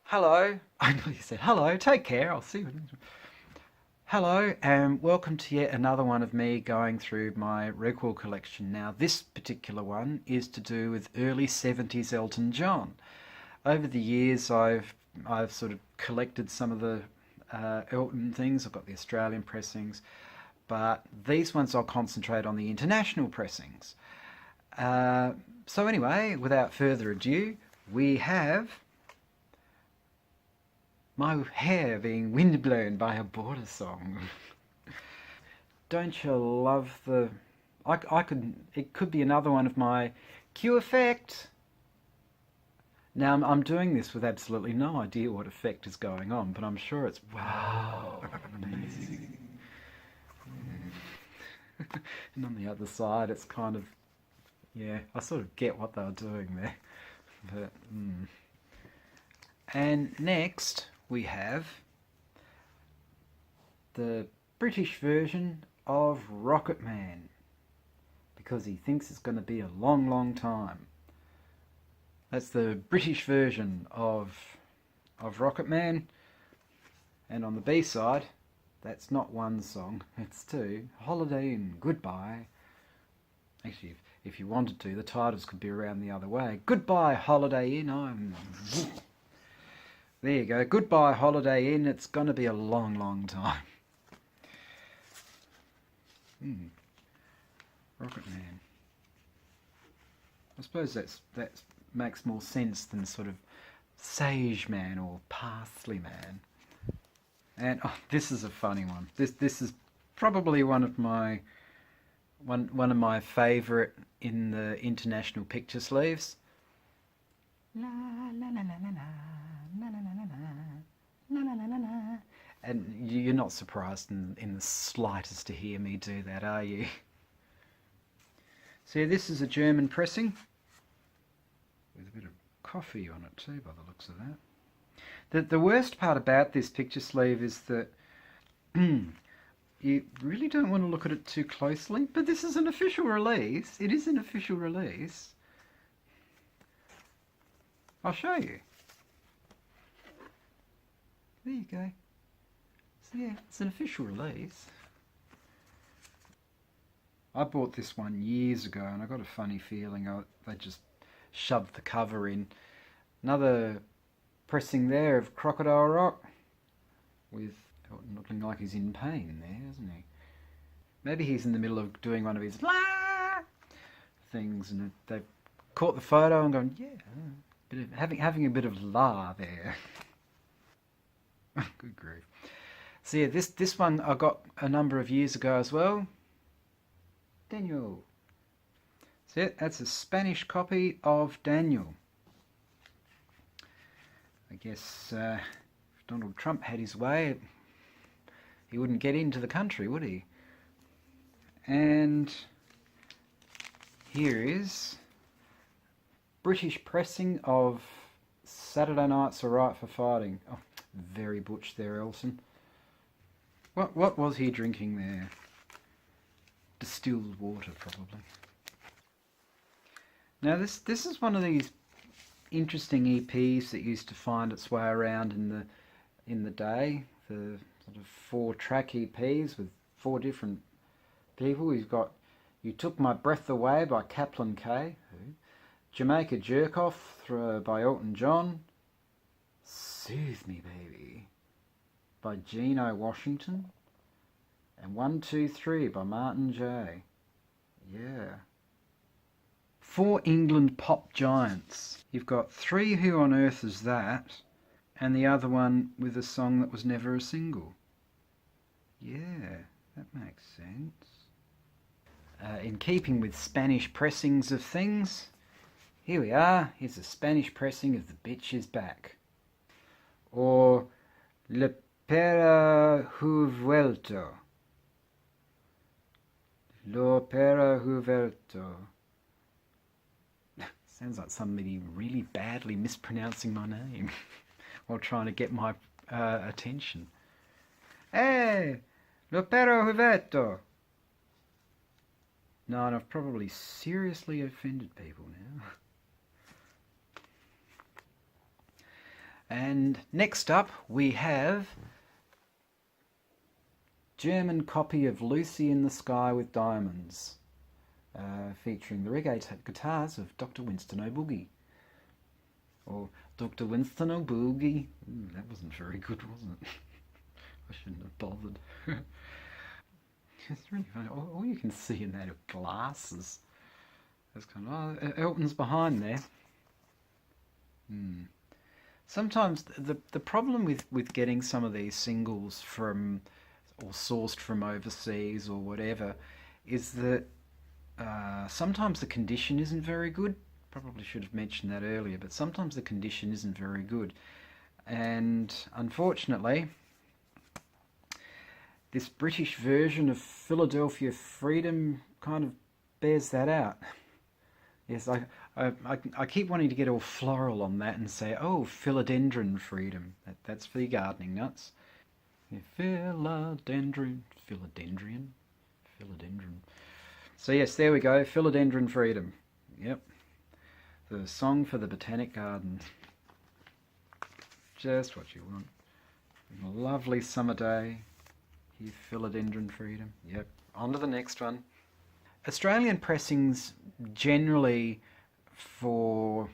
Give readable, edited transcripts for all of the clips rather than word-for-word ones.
Hello. I know you said hello. Take care. I'll see you. Hello, and welcome to yet another one of me going through my record collection. Now, this particular one is to do with early 70s Elton John. Over the years, I've sort of collected some of the Elton things. I've got the Australian pressings, but these ones I'll concentrate on the international pressings. Uh, so anyway, without further ado, we have my hair being windblown by a border song. Don't you love the... I could... It could be another one of my cue effect. Now, I'm doing this with absolutely no idea what effect is going on, but I'm sure it's... Wow, amazing. And on the other side, it's kind of... Yeah, I sort of get what they were doing there. But, And next, we have the British version of Rocket Man, because he thinks it's going to be a long, long time. That's the British version of Rocket Man. And on the B side, that's not one song, it's two. Holiday Inn, Goodbye. Actually, if you wanted to, the titles could be around the other way. Goodbye, Holiday Inn. There you go. Goodbye, Holiday Inn. It's going to be a long, long time. Rocket Man. I suppose that makes more sense than sort of Sage Man or Parsley Man. And this is a funny one. This is probably one of my favourite in the international picture sleeves. La la la la la la la la la la la la la. And you're not surprised in the slightest to hear me do that, are you? So this is a German pressing with a bit of coffee on it too, by the looks of that. The worst part about this picture sleeve is that you really don't want to look at it too closely, but this is an official release. It is an official release. I'll show you. There you go. So yeah, it's an official release. I bought this one years ago and I got a funny feeling they just shoved the cover in. Another pressing there of Crocodile Rock with Elton looking like he's in pain there, isn't he? Maybe he's in the middle of doing one of his la things and they've caught the photo and gone, yeah, having a bit of la there. Good grief. So yeah, this one I got a number of years ago as well. Daniel. So yeah, that's a Spanish copy of Daniel. I guess if Donald Trump had his way, he wouldn't get into the country, would he? And here is British pressing of Saturday Night's Alright for Fighting. Oh, very butch there, Elton. What was he drinking there? Distilled water, probably. Now this is one of these interesting EPs that used to find its way around in the day. The sort of 4-track EPs with 4 different people. We've got You Took My Breath Away by Kaplan K. Jamaica Jerk Off by Elton John. Soothe Me Baby by Gino Washington. And 1, 2, 3 by Martin J. Yeah. 4 England pop giants. You've got 3 Who on Earth Is That? And the other one with a song that was never a single. Yeah, that makes sense. In keeping with Spanish pressings of things, here we are. Here's a Spanish pressing of The Bitch Is Back. Or Le Pera Hu Vuelto. L'Opera Hu Vuelto. Sounds like somebody really badly mispronouncing my name while trying to get my attention. Hey, L'Opera Hu Vuelto. No, and I've probably seriously offended people And next up we have German copy of Lucy in the Sky with Diamonds, featuring the reggae guitars of Dr. Winston O'Boogie. Or Dr. Winston O'Boogie. That wasn't very good, wasn't it? I shouldn't have bothered. It's really funny. All you can see in that are glasses. That's kind of, Elton's behind there. Sometimes the problem with getting some of these singles from or sourced from overseas or whatever is that sometimes the condition isn't very good. Probably should have mentioned that earlier, but sometimes the condition isn't very good. And unfortunately, this British version of Philadelphia Freedom kind of bears that out. Yes, I keep wanting to get all floral on that and say, oh, philodendron freedom. That's for your gardening nuts. Yeah, philodendron. So yes, there we go, philodendron freedom. Yep. The song for the Botanic Garden. Just what you want. On a lovely summer day. Here, philodendron freedom. Yep. On to the next one. Australian pressings generally for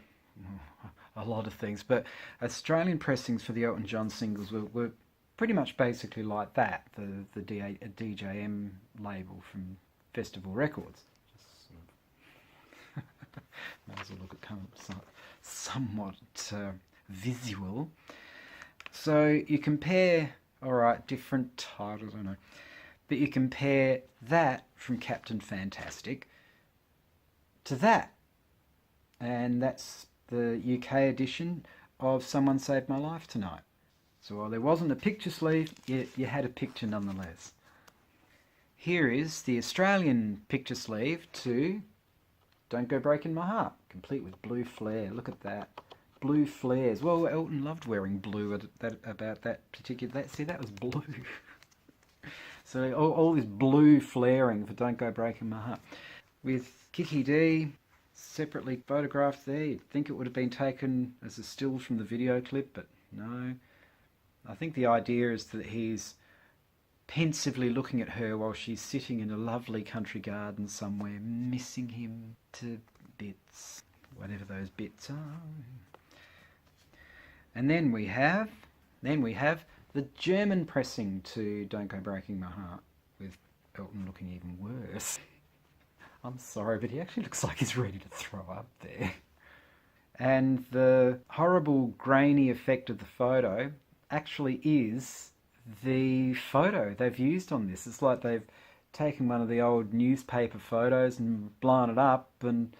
a lot of things, but Australian pressings for the Elton John singles were pretty much basically like that, the DJM label from Festival Records. Just sort of might as well look at come somewhat visual. So you compare, alright, different titles, I know, but you compare that from Captain Fantastic to that. And that's the UK edition of Someone Saved My Life Tonight. So while there wasn't a picture sleeve, you had a picture nonetheless. Here is the Australian picture sleeve to Don't Go Breaking My Heart, complete with blue flare. Look at that. Blue flares. Well, Elton loved wearing blue about that particular... See, that was blue. So all this blue flaring for Don't Go Breaking My Heart. With Kiki D separately photographed there. You'd think it would have been taken as a still from the video clip, but no. I think the idea is that he's pensively looking at her while she's sitting in a lovely country garden somewhere, missing him to bits, whatever those bits are. And then we have the German pressing to Don't Go Breaking My Heart, with Elton looking even worse. I'm sorry, but he actually looks like he's ready to throw up there. And the horrible grainy effect of the photo actually is the photo they've used on this. It's like they've taken one of the old newspaper photos and blown it up, and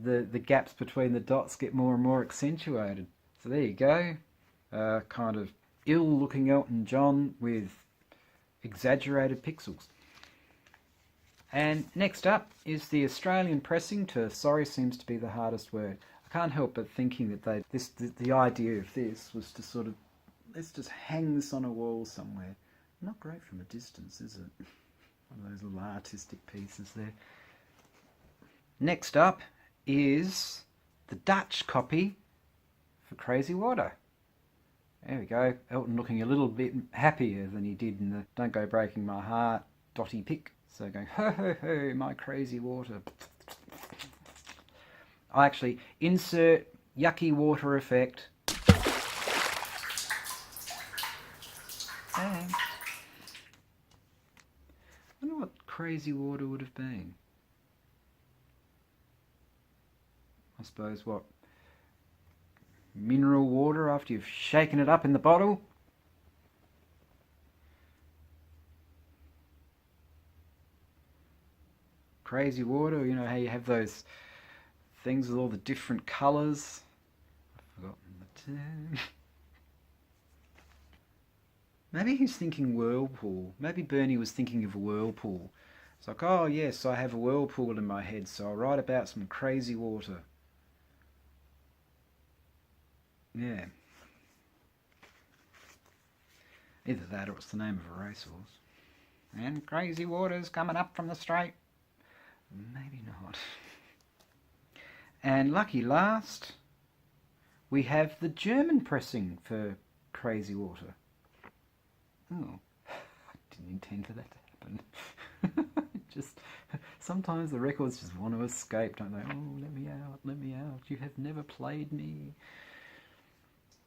the gaps between the dots get more and more accentuated. So there you go. Kind of ill-looking Elton John with exaggerated pixels. And next up is the Australian pressing to Sorry Seems to Be the Hardest Word. I can't help but thinking that the idea of this was to sort of, let's just hang this on a wall somewhere. Not great from a distance, is it? One of those little artistic pieces there. Next up is the Dutch copy for Crazy Water. There we go. Elton looking a little bit happier than he did in the Don't Go Breaking My Heart dotty pic. So going, ho ho ho, my crazy water. I actually insert yucky water effect. Thanks. I wonder what crazy water would have been. I suppose what? Mineral water after you've shaken it up in the bottle? Crazy water, you know how you have those things with all the different colours? I've forgotten the term. Maybe he's thinking whirlpool. Maybe Bernie was thinking of a whirlpool. It's like, oh yes, I have a whirlpool in my head, so I'll write about some crazy water. Yeah. Either that or it's the name of a racehorse. And crazy water's coming up from the straight. Maybe not. And lucky last, we have the German pressing for Crazy Water. Oh, I didn't intend for that to happen. Just sometimes the records just want to escape, don't they? Oh, let me out, let me out. You have never played me.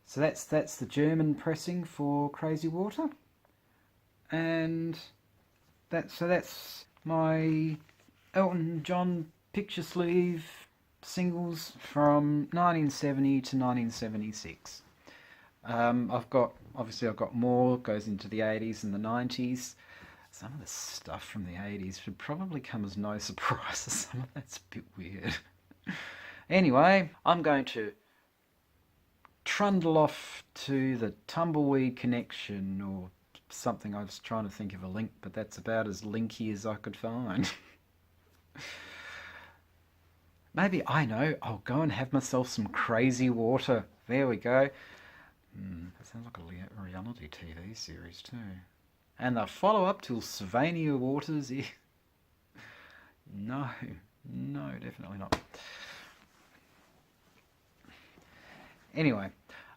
So that's the German pressing for Crazy Water, and that's my Elton John picture sleeve singles from 1970 to 1976. I've got more, goes into the 80s and the 90s. Some of the stuff from the 80s should probably come as no surprise. Some of that's a bit weird. Anyway, I'm going to trundle off to the Tumbleweed Connection or something. I was trying to think of a link, but that's about as linky as I could find. Maybe, I know, I'll go and have myself some Crazy Water. There we go. That sounds like a reality TV series too. And the follow-up to Sylvania Waters. No, definitely not. Anyway,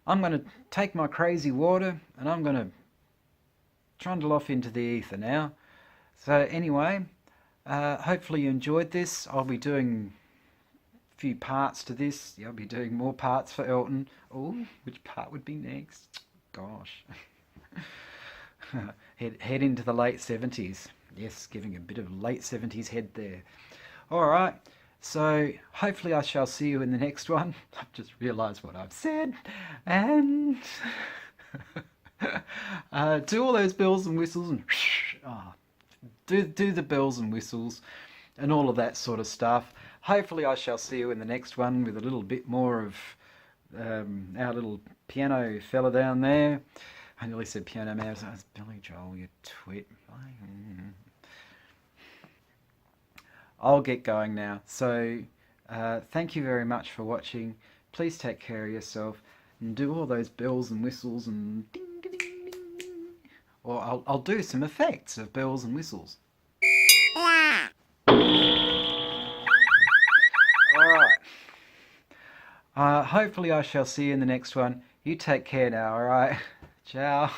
I'm going to take my Crazy Water and I'm going to trundle off into the ether now. So anyway, hopefully you enjoyed this. I'll be doing a few parts to this. I'll be doing more parts for Elton. Oh, which part would be next? Gosh. head into the late 70s. Yes, giving a bit of late 70s head there. Alright, so hopefully I shall see you in the next one. I've just realised what I've said. And do all those bells and whistles and do the bells and whistles and all of that sort of stuff. Hopefully I shall see you in the next one with a little bit more of our little piano fella down there. I nearly said Piano Man. I was Billy Joel, you twit. I'll get going now. So thank you very much for watching. Please take care of yourself and do all those bells and whistles and ding, ding, ding, ding. Or I'll do some effects of bells and whistles. Alright. Hopefully I shall see you in the next one. You take care now, alright? Ciao.